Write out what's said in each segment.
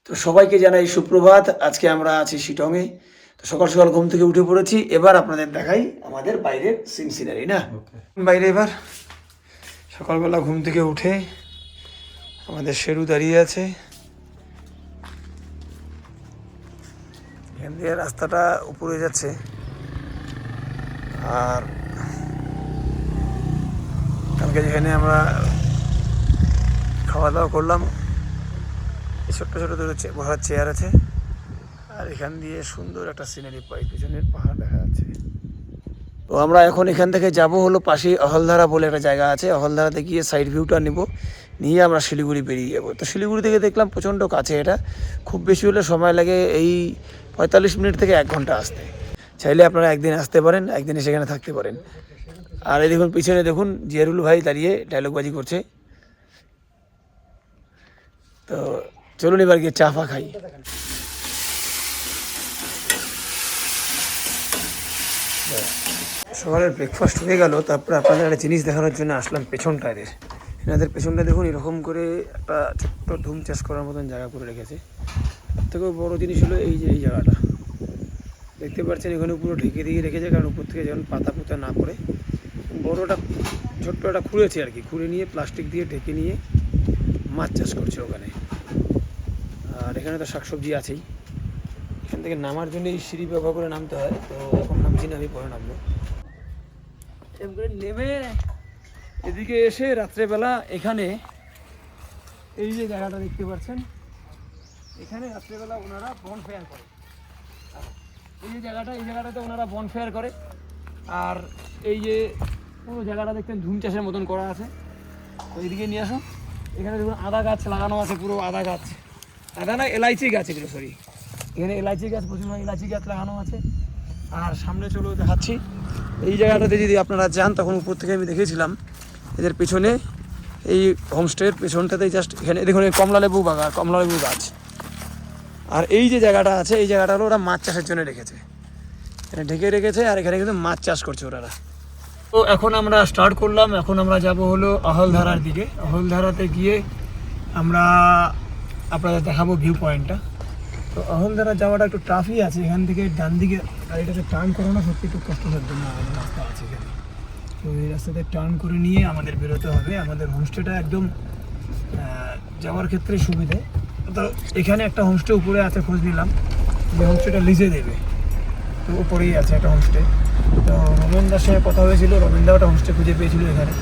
তো সবাইকে জানাই সুপ্রভাত। আজকে আমরা আছি শিটংয়ে। তো সকাল সকাল ঘুম থেকে উঠে পড়েছি। এবার আপনাদের দেখাই আমাদের বাইরের সিনারি না। বাইরে এবার সকালবেলা ঘুম থেকে উঠে আমাদের শেরু দাঁড়িয়ে আছে। এখান দিয়ে রাস্তাটা উপরে যাচ্ছে আর কালকে যেখানে আমরা খাওয়া দাওয়া করলাম ছোট্ট ছোটো দুটো বসার চেয়ার আছে আর এখান দিয়ে সুন্দর একটা সিনারি পাই, পিছনের পাহাড় দেখা যাচ্ছে। তো আমরা এখন এখান থেকে যাব হলো পাশে অহলধারা বলে একটা জায়গা আছে। অহলধারাতে গিয়ে সাইড ভিউটা নেব, নিয়ে আমরা শিলিগুড়ি বেরিয়ে যাবো। তো শিলিগুড়ি থেকে দেখলাম প্রচণ্ড কাছে, এটা খুব বেশি হলে সময় লাগে এই 45 মিনিট থেকে 1 ঘন্টা আসতে। চাইলে আপনারা একদিন আসতে পারেন, একদিনে সেখানে থাকতে পারেন। আর এই দেখুন পিছনে দেখুন জিয়ারুল ভাই দাঁড়িয়ে ডায়লগবাজি করছে। তো চলুন এবার গিয়ে চা ফা খাই। সকালের ব্রেকফাস্ট হয়ে গেল, তারপরে আপনাদের একটা জিনিস দেখানোর জন্য আসলাম পেছনটা। এনাদের পেছনটা দেখুন এরকম করে একটা ছোট্ট ধুম চাষ করার মতন জায়গা করে রেখেছে। তার থেকেও বড় জিনিস হলো এই যে এই জায়গাটা দেখতে পাচ্ছেন, এখানে পুরো ঢেকে দিয়ে রেখেছে, কারণ উপর থেকে যেমন পাতা পুতা না পড়ে। বড়টা ছোট্ট একটা খুঁড়েছে আর কি, খুঁড়ে নিয়ে প্লাস্টিক দিয়ে ঢেকে নিয়ে মাছ চাষ করছে ওখানে। আর এখানে তো শাকসবজি আছেই। এখান থেকে নামার জন্য এই সিঁড়ি ব্যবহার করে নামতে হয়। তো এখন নামছি না, আমি পরে নামবো। এবারে নেমে এদিকে এসে রাত্রেবেলা এখানে এই যে জায়গাটা দেখতে পাচ্ছেন, এখানে রাত্রেবেলা ওনারা বনফায়ার করে। এই যে জায়গাটা, এই জায়গাটাতে ওনারা বনফায়ার করে। আর এই যে পুরো জায়গাটা দেখতেন ধুম চাষের মতন করা আছে। তো এইদিকে নিয়ে আসুন, এখানে দেখুন আদা গাছ লাগানো আছে, পুরো আদা গাছ, আদা না এলাইচি গাছ এগুলো, সরি এখানে এলাইচি গাছ, প্রচুর এলাইচি গাছ লাগানো আছে। আর সামনে চলো দেখাচ্ছি, এই জায়গাটাতে যদি আপনারা যান তখন উপর থেকে আমি দেখেছিলাম এদের পেছনে এই হোমস্টের পেছনটাতেই জাস্ট এখানে দেখুন কমলালেবু বাগান, কমলালেবু গাছ। আর এই যে জায়গাটা আছে, এই জায়গাটা হলো ওরা মাছ চাষের জন্য রেখেছে, এখানে ঢেকে রেখেছে। আর এখানে কিন্তু মাছ চাষ করছে ওরা। তো এখন আমরা স্টার্ট করলাম, এখন আমরা যাব হলো অহলধারার দিকে। অহলধারাতে গিয়ে আমরা আপনাদের দেখাবো ভিউ পয়েন্টটা। তো অহলধারা যাওয়াটা একটু টাফই আছে, এখান থেকে ডান দিকে গাড়িটাকে টার্ন করানো সত্যি একটু কষ্টসাধ্য না, রাস্তা আছে এখানে। তো এই রাস্তাতে টার্ন করে নিয়ে আমাদের বেরোতে হবে। আমাদের হোমস্টেটা একদম যাওয়ার ক্ষেত্রে সুবিধে। তো এখানে একটা হোমস্টে উপরে আছে, খোঁজ নিলাম যে হোমস্টেটা লিজে দেবে। তো উপরেই আছে একটা হোমস্টে। তো রবীন্দ্রার সঙ্গে কথা হয়েছিল, রবীন্দ্রা একটা হোমস্টে খুঁজে পেয়েছিল এখানে।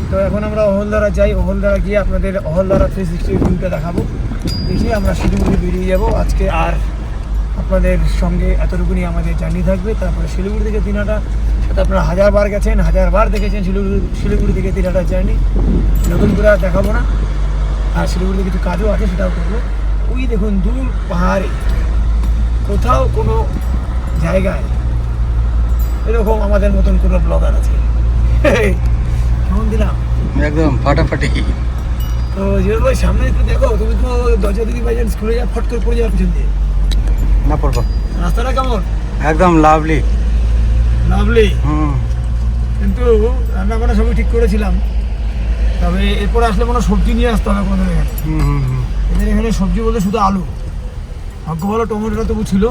তো এখন আমরা অহলধারা যাই, অহলধারা গিয়ে আপনাদের অহলধারা 360 ভিউটা দেখাবো, দেখিয়ে আমরা শিলিগুড়ি বেরিয়ে যাব আজকে। আর আপনাদের সঙ্গে এতটুকুনি আমাদের জার্নি থাকবে। তারপরে শিলিগুড়ি থেকে দিনাটা, সেটা আপনারা 1000 বার গেছেন, 1000 বার দেখেছেন শিলিগুড়ি থেকে দিনাটার জার্নি, নতুন করে আর দেখাবো না। আর শিলিগুড়িতে কিছু কাজও আছে, সেটাও করবো। ওই দেখুন দূর পাহাড়ে কোথাও কোনো জায়গায় এরকম আমাদের মতন কোনো ব্লগার আছে। কেমন দিলাম একদম ফাটাফাটি। তো জিরো ভাই সামনে একটু দেখো, তুমি তো দরজা দিদি ভাই স্কুলে যা ফট করে পড়ে যাওয়ার পিছন দিয়ে না পড়বো। রাস্তাটা কেমন? একদম লাভলি লাভলি। কিন্তু রান্না বান্না সবই ঠিক করেছিলাম, তবে এরপরে আসলে কোনো সবজি নিয়ে আসতে হবে কোনো এখানে। এদের এখানে সবজি বলতে শুধু আলু, ভাগ্য ভালো টমেটোটা তবু ছিল।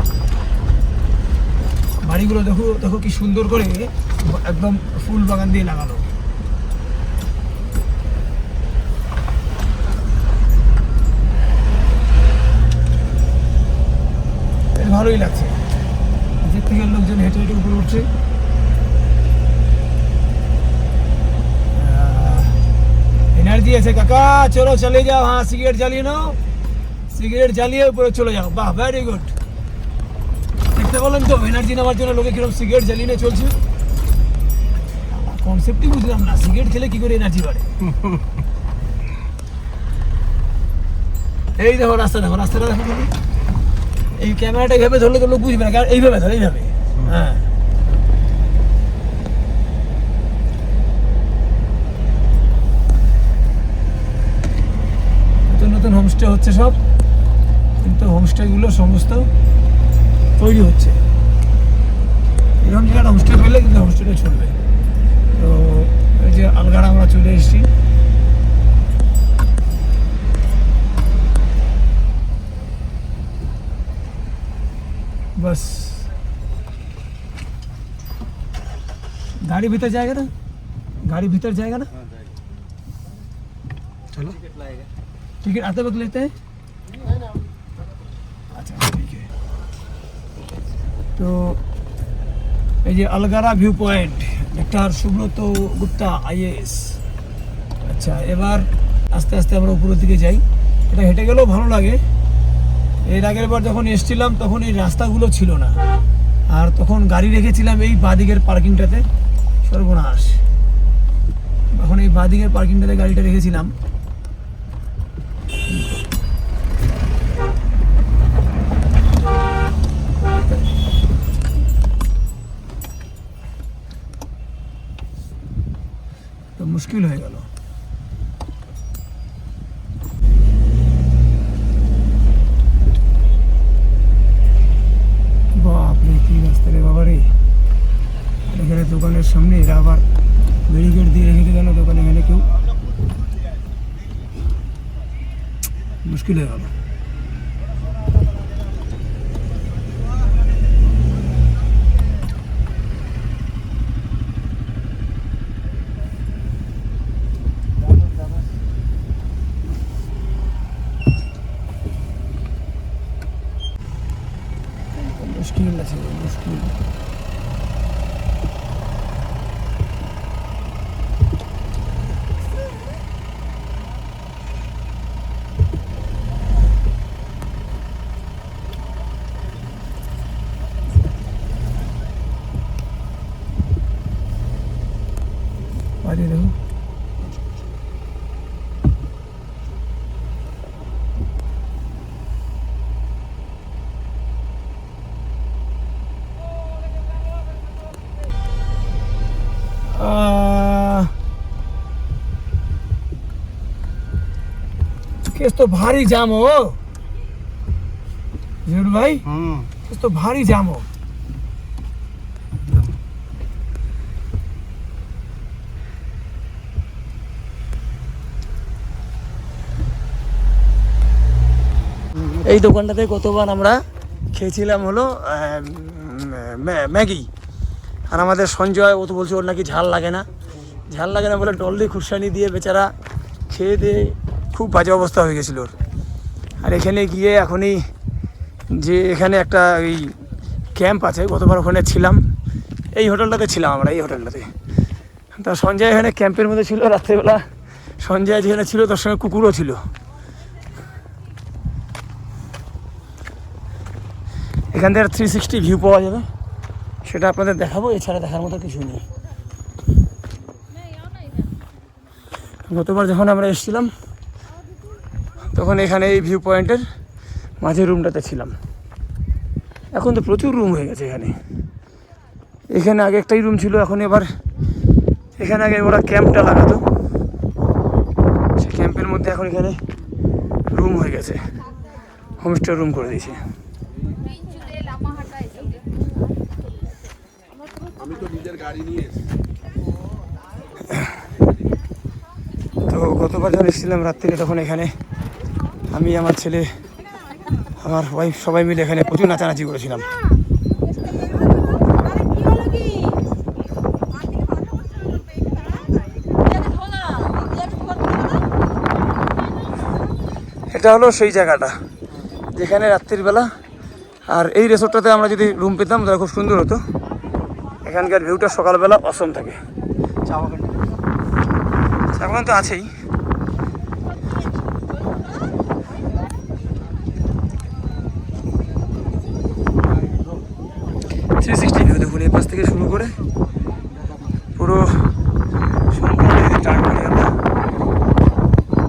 বাড়িগুলো দেখো দেখো কি সুন্দর করে একদম ফুল বাগান দিয়ে লাগানো। বেশ ভালোই লাগছে, নিচের থেকে লোকজন হেঁটে হেঁটে উপরে উঠছে। এনার্জি আছে কাকা, চলো চলে যাও। হ্যাঁ সিগারেট জ্বালিয়ে নাও, সিগারেট জ্বালিয়ে উপরে চলে যাও। বাহ, ভেরি গুড। দেখতে বলেন তো এনার্জি নেওয়ার জন্য লোকে কিরকম সিগারেট জ্বালিয়ে নিয়ে চলছে। কনসেপ্টই বুঝলাম না, সিগারেট খেলে কি করে এনার্জি বাড়ে। এই দেখো রাস্তা, দেখো রাস্তাটা দেখো। এই ক্যামেরাটা এইভাবে ধরলে তো লোক বুঝবে না, কারণ এইভাবে ধরে, এইভাবে। হ্যাঁ নতুন নতুন হোমস্টে হচ্ছে সব, কিন্তু হোমস্টেগুলো সমস্ত তৈরি হচ্ছে। এরকম জায়গায় হোমস্টে পেলে কিন্তু হোমস্টেটা চলবে। তো এই যে আলগাড়া আমরা চলে এসেছি। बस गाड़ी भीतर जाएगा ना, गाड़ी भीतर जाएगा ना। चलो टिकट आते वक्त लेते हैं। अच्छा ठीक है। तो এই যে Algarah view point, doctor Subrata Gupta IAS. আচ্ছা এবার আস্তে আস্তে আমরা উপরের দিকে যাই। এটা হেঁটে গেলেও ভালো লাগে। এর আগের বার যখন এসেছিলাম তখন এই রাস্তাগুলো ছিল না, আর তখন গাড়ি রেখেছিলাম এই বাঁদিকের পার্কিংটাতে। সর্বনাশ, এখন এই বাঁদিকের পার্কিংটাতে গাড়িটা রেখেছিলাম। তো মুশকিল হয়ে গেল। বাপরে কি রাস্তা রে বাবা রে। এখানে দোকানের সামনে এরা আবার ব্যারিকেড দিয়ে রেখেছে কেন দোকানে? এখানে কেউ, মুশকিল হয়ে গেল। মুশকিল আছে, মুশকিল। बाजू देखो केस तो भारी जाम हो जरूर भाई। केस तो भारी जाम हो। এই দোকানটাতে কতবার আমরা খেয়েছিলাম হলো ম্যাগি। আর আমাদের সঞ্জয় ও তো বলছে ওর নাকি ঝাল লাগে না, ঝাল লাগে না বলে ডলডি খুরসানি দিয়ে বেচারা খেয়ে দিয়ে খুব বাজে অবস্থা হয়ে গেছিলো ওর। আর এখানে গিয়ে এখনই যে এখানে একটা এই ক্যাম্প আছে, গতবার ওখানে ছিলাম, এই হোটেলটাতে ছিলাম আমরা, এই হোটেলটাতে। তা সঞ্জয় এখানে ক্যাম্পের মধ্যে ছিল। রাত্রেবেলা সঞ্জয় যেখানে ছিল তার সঙ্গে কুকুরও ছিল। এখান থেকে 360 ভিউ পাওয়া যাবে, সেটা আপনাদের দেখাবো। এছাড়া দেখার মতো কিছু নেই। গতবার যখন আমরা এসেছিলাম তখন এখানে এই ভিউ পয়েন্টের মাঝের রুমটাতে ছিলাম। এখন তো প্রচুর রুম হয়ে গেছে এখানে। এখানে আগে একটাই রুম ছিল, এখন এবার এখানে আগে ওরা ক্যাম্পটা লাগাতো, সেই ক্যাম্পের মধ্যে এখন এখানে রুম হয়ে গেছে, হোমস্টে রুম করে দিয়েছে। তো গতবার যখন এসেছিলাম রাত্রিরে তখন এখানে আমি, আমার ছেলে, আমার ওয়াইফ সবাই মিলে এখানে প্রচুর নাচানাচি করেছিলাম। এটা হলো সেই জায়গাটা যেখানে রাত্রিবেলা, আর এই রিসোর্টটাতে আমরা যদি রুম পেতাম তাহলে খুব সুন্দর হতো। এখানকার ভিউটা সকালবেলা অসম থাকে। চা বাগান তো আছেই। 360 ভিউ দেখুন, এই পাশ থেকে শুরু করে পুরো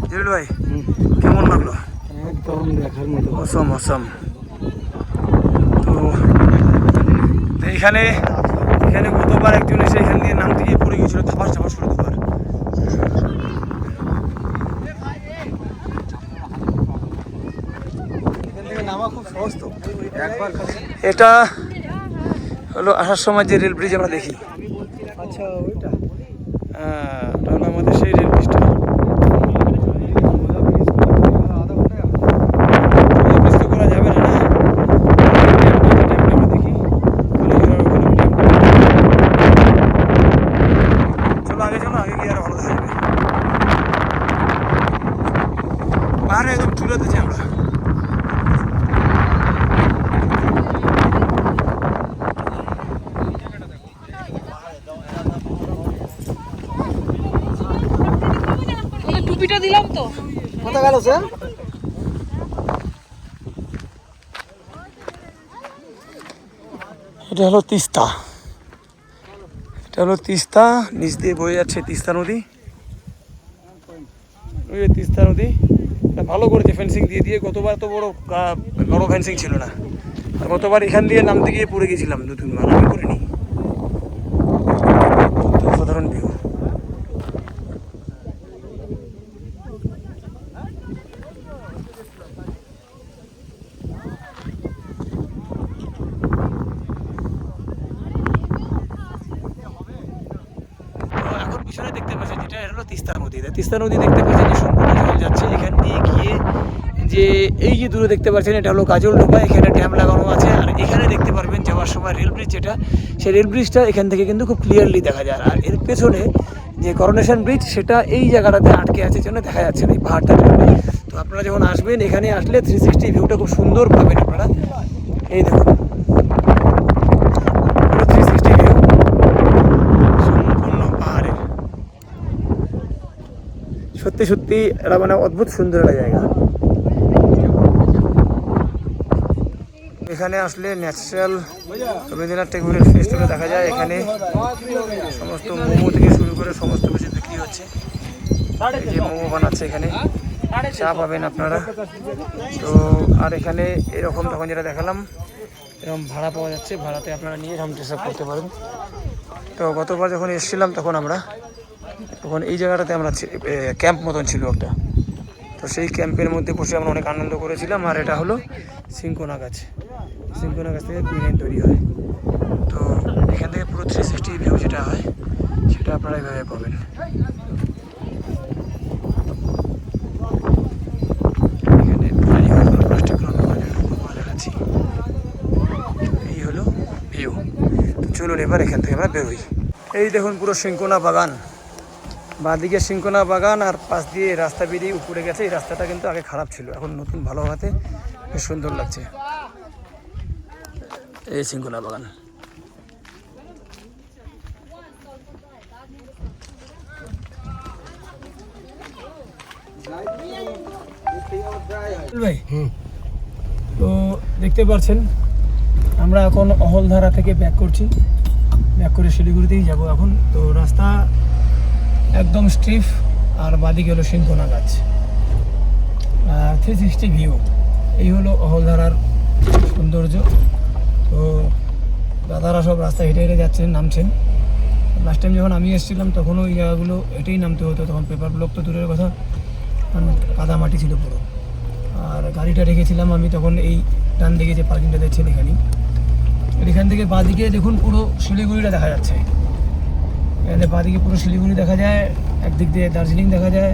জেরুল ভাই কেমন লাগলো? একদম দেখার মতো, অসম অসম। তো এখানে এখানে গতবার একজন এসে এখান দিয়ে নামতে গিয়ে পড়ে গিয়েছিল, ধাপাস ধাপাস করে দুবার। এটা হলো আসার সময় যে রেল ব্রিজ আমরা দেখি। আচ্ছা ওইটা, হ্যাঁ ওটা হলো আমাদের সেই রেল ব্রিজটা। ব্রিজ তো করা যাবে না, এটা হলো তিস্তা, এটা হলো তিস্তা, নিচ দিয়ে বয়ে যাচ্ছে তিস্তা নদী। ওই যে তিস্তা নদী, এটা ভালো করেছে ফেন্সিং দিয়ে দিয়ে। গতবার তো বড় ফেন্সিং ছিল না, আর গতবার এখান দিয়ে নামতে গিয়ে পড়ে গেছিলাম 2-3 বার, আমি করিনি। অসাধারণ ভিউ। এখন পিছনে দেখতে পাচ্ছেন যেটা হলো তিস্তা নদী। তিস্তা নদী দেখতে পাচ্ছেন যে সম্পূর্ণ জল যাচ্ছে এখান দিয়ে গিয়ে, যে এই যে দূরে দেখতে পাচ্ছেন এটা হলো কাজলডোবা, এখানে ড্যাম লাগানো আছে। আর এখানে দেখতে পারবেন যাওয়ার সময় রেল ব্রিজ, যেটা সেই রেল ব্রিজটা এখান থেকে কিন্তু খুব ক্লিয়ারলি দেখা যায়। আর এর পেছনে যে করোনেশন ব্রিজ, সেটা এই জায়গাটাতে আটকে আছে, জন্য দেখা যাচ্ছে না এই পাহাড়টার জন্য। তো আপনারা যখন আসবেন এখানে আসলে 360 ভিউটা খুব সুন্দর পাবেন আপনারা। এই দেখুন 360 ভিউ সম্পূর্ণ পাহাড়ের। সত্যি সত্যি এটা মানে অদ্ভুত সুন্দর একটা জায়গা। এখানে আসলে ন্যাচারাল রবীন্দ্রনাথ ঠাকুরের ফেস্টিভ্যাল দেখা যায়। এখানে সমস্ত মোমো থেকে শুরু করে সমস্ত কিছু বিক্রি হচ্ছে। এই যে মোমো বানাচ্ছে এখানে, চা পাবেন আপনারা। তো আর এখানে এরকম তখন যেটা দেখালাম, এরকম ভাড়া পাওয়া যাচ্ছে, ভাড়াতে আপনারা নিয়ে এরকম ড্রেস আপ করতে পারেন। তো গতবার যখন এসেছিলাম তখন এই জায়গাটাতে আমরা ক্যাম্প মতন ছিল একটা, তো সেই ক্যাম্পের মধ্যে বসে আমরা অনেক আনন্দ করেছিলাম। আর এটা হলো সিনকোনা গাছ, সিনকোনা গাছ থেকে কুইনাইন তৈরি হয়। তো এখান থেকে পুরো 360 ভিউ যেটা হয় সেটা আপনারা এইভাবে পাবেন। এখানে প্লাস্টিক দেখাচ্ছি, এই হলো ভিউ। তো চলুন এবার এখান থেকে আমরা বেরোই। এই দেখুন পুরো সিনকোনা বাগান, বাঁদিকে সিনকোনা বাগান, আর পাশ দিয়ে রাস্তা বেরিয়ে উপরে গেছে। এই রাস্তাটা কিন্তু আগে খারাপ ছিল, এখন নতুন ভালো হওয়াতে বেশ সুন্দর লাগছে। এই সিনকোনা বাগান। ভাই তো দেখতে পাচ্ছেন আমরা এখন অহলধারা থেকে ব্যাক করছি, ব্যাক করে শিলিগুড়িতেই যাব এখন। তো রাস্তা একদম স্ট্রিফ, আর বাদিকে হলো সিনকোনা গাছ, 360 ভিউ। এই হলো অহলধারার সৌন্দর্য। তো দাদারা সব রাস্তা হেঁটে হেঁটে যাচ্ছেন, নামছেন। লাস্ট টাইম যখন আমি এসেছিলাম তখনও এই জায়গাগুলো হেঁটেই নামতে হতো, তখন পেপার ব্লক তো দূরের কথা, কাদা মাটি ছিল পুরো। আর গাড়িটা রেখেছিলাম আমি তখন এই ডান দিকে যে পার্কিংটা দেখছেন এখানেই। এখান থেকে বাঁদিকে দেখুন পুরো শিলিগুড়িটা দেখা যাচ্ছে। এখানে বাঁদিকে পুরো শিলিগুড়ি দেখা যায়, একদিক দিয়ে দার্জিলিং দেখা যায়,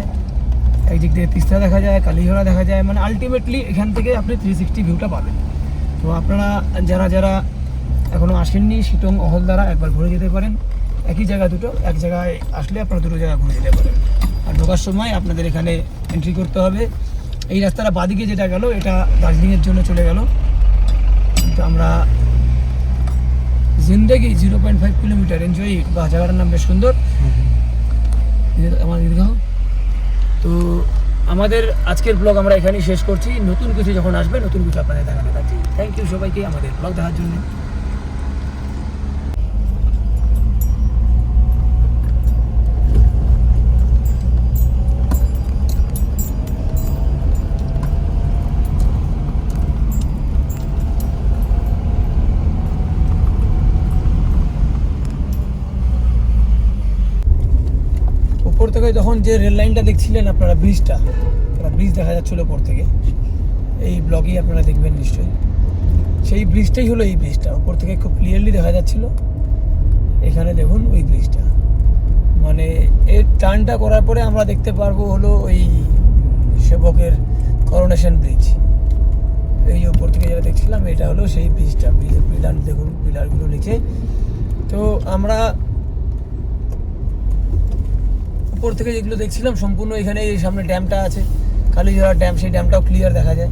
একদিক দিয়ে তিস্তা দেখা যায়, কালীঘোড়া দেখা যায়। মানে আলটিমেটলি এখান থেকে আপনি 360 ভিউটা পাবেন। তো আপনারা যারা এখনও আসেননি শিটং অহলদারা, একবার ঘুরে যেতে পারেন। একই জায়গা দুটো, এক জায়গায় আসলে আপনারা দুটো জায়গা ঘুরে যেতে পারেন। আর ঢোকার সময় আপনাদের এখানে এন্ট্রি করতে হবে। এই রাস্তাটা বাঁদিকে যেটা গেল এটা দার্জিলিংয়ের জন্য চলে গেল, কিন্তু আমরা জিন্দেগি 0.5 কিলোমিটার এনজয়। বা জায়গাটার নাম বেশ সুন্দর, আমার ঈদগাহ। তো আমাদের আজকের ব্লগ আমরা এখানেই শেষ করছি। নতুন কিছু যখন আসবে নতুন কিছু আপনাদের দেখানো থাকছে। থ্যাংক ইউ সবাইকে আমাদের ব্লগ দেখার জন্য। উপর থেকে যখন যে রেল লাইনটা দেখছিলেন আপনারা, ব্রিজ দেখা যাচ্ছিল উপর থেকে, এই ব্লগেই আপনারা দেখবেন নিশ্চয়ই। সেই ব্রিজটাই হলো এই ব্রিজটা, উপর থেকে খুব ক্লিয়ারলি দেখা যাচ্ছিল। এখানে দেখুন ওই ব্রিজটা, মানে এর টার্নটা করার পরে আমরা দেখতে পারবো হলো ওই সেবকের করোনেশন ব্রিজ। এই যে উপর থেকে যেটা দেখছিলাম এটা হলো সেই ব্রিজটা। ব্রিজের পিলার দেখুন, পিলারগুলো নিচে। তো আমরা উপর থেকে যেগুলো দেখছিলাম সম্পূর্ণ, এখানে এই সামনে ড্যামটা আছে, কালীঘোড়া ড্যাম, সেই ড্যামটাও ক্লিয়ার দেখা যায়।